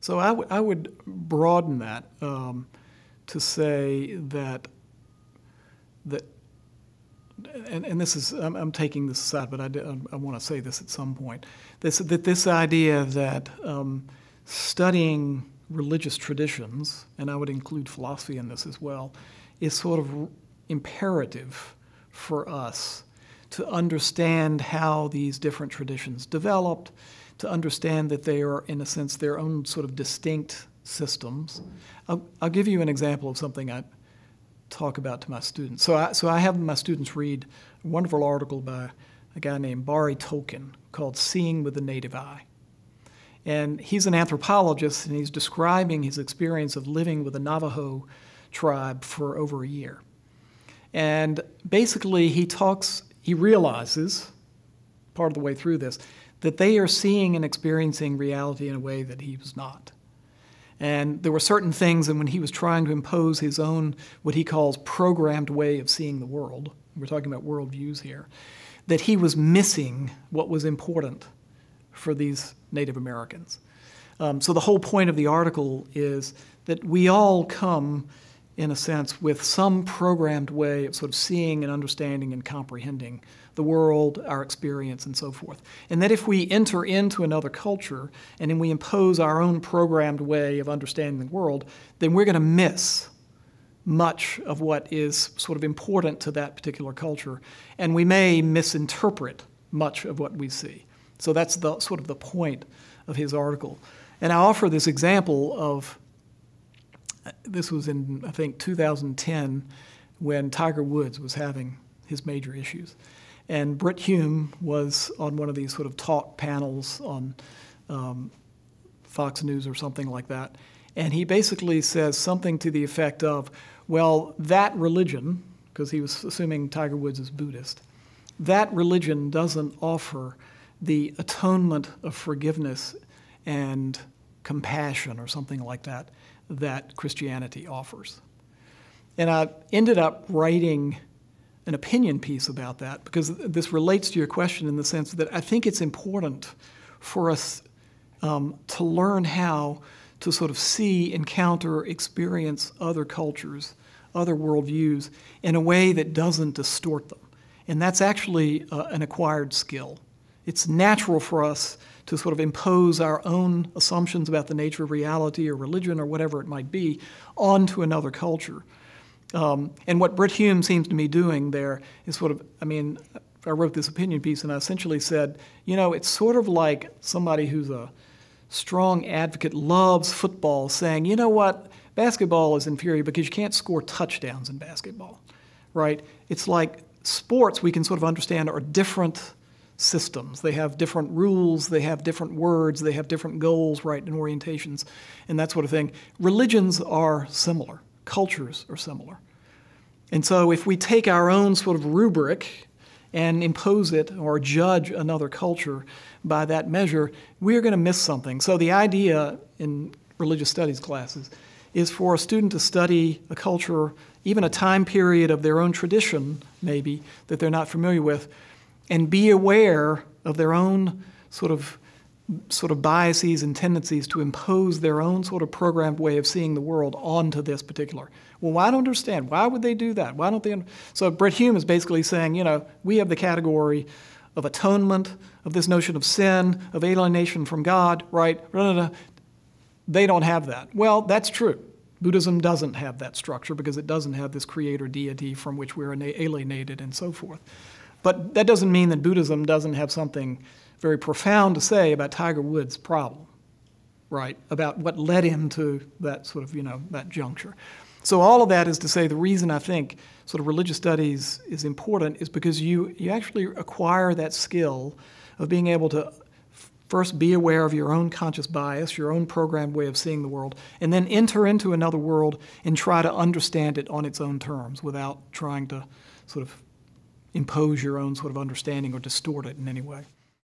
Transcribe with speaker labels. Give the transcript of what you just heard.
Speaker 1: So I would broaden that to say that and this is, I'm taking this aside, but I want to say this at some point, that this idea that studying religious traditions, and I would include philosophy in this as well, is sort of imperative for us to understand how these different traditions developed, to understand that they are, in a sense, their own sort of distinct systems. I'll give you an example of something I talk about to my students. So I have my students read a wonderful article by a guy named Barry Tolkien called Seeing with the Native Eye. And he's an anthropologist, and he's describing his experience of living with a Navajo tribe for over a year. And basically he realizes, part of the way through this, that they are seeing and experiencing reality in a way that he was not. And there were certain things, and when he was trying to impose his own, what he calls programmed way of seeing the world, we're talking about worldviews here, that he was missing what was important for these Native Americans. So the whole point of the article is that we all come, in a sense, with some programmed way of sort of seeing and understanding and comprehending the world, our experience, and so forth. And that if we enter into another culture and then we impose our own programmed way of understanding the world, then we're going to miss much of what is sort of important to that particular culture, and we may misinterpret much of what we see. So that's the sort of the point of his article. And I offer this example of, this was in, I think, 2010, when Tiger Woods was having his major issues. And Brit Hume was on one of these sort of talk panels on Fox News or something like that. And he basically says something to the effect of, well, that religion, because he was assuming Tiger Woods is Buddhist, that religion doesn't offer the atonement of forgiveness and compassion or something like that that Christianity offers. And I ended up writing an opinion piece about that because this relates to your question in the sense that I think it's important for us to learn how to sort of see, encounter, experience other cultures, other worldviews in a way that doesn't distort them. And that's actually an acquired skill. It's natural for us to sort of impose our own assumptions about the nature of reality or religion or whatever it might be onto another culture. And what Brit Hume seems to me doing there is sort of, I mean, I wrote this opinion piece and I essentially said, you know, it's sort of like somebody who's a strong advocate, loves football, saying, you know what, basketball is inferior because you can't score touchdowns in basketball, right? It's like sports we can sort of understand are different systems. They have different rules, they have different words, they have different goals, right, and orientations, and that sort of thing. Religions are similar. Cultures are similar. And so if we take our own sort of rubric and impose it or judge another culture by that measure, we're going to miss something. So the idea in religious studies classes is for a student to study a culture, even a time period of their own tradition, maybe, that they're not familiar with, and be aware of their own sort of biases and tendencies to impose their own sort of programmed way of seeing the world onto this particular. Well, I don't understand. Why would they do that? Why don't they? So Brit Hume is basically saying, you know, we have the category of atonement, of this notion of sin, of alienation from God, right? They don't have that. Well, that's true. Buddhism doesn't have that structure because it doesn't have this creator deity from which we're alienated and so forth. But that doesn't mean that Buddhism doesn't have something very profound to say about Tiger Woods' problem, right? About what led him to that sort of, you know, that juncture. So all of that is to say the reason I think sort of religious studies is important is because you actually acquire that skill of being able to first be aware of your own conscious bias, your own programmed way of seeing the world, and then enter into another world and try to understand it on its own terms without trying to sort of impose your own sort of understanding or distort it in any way.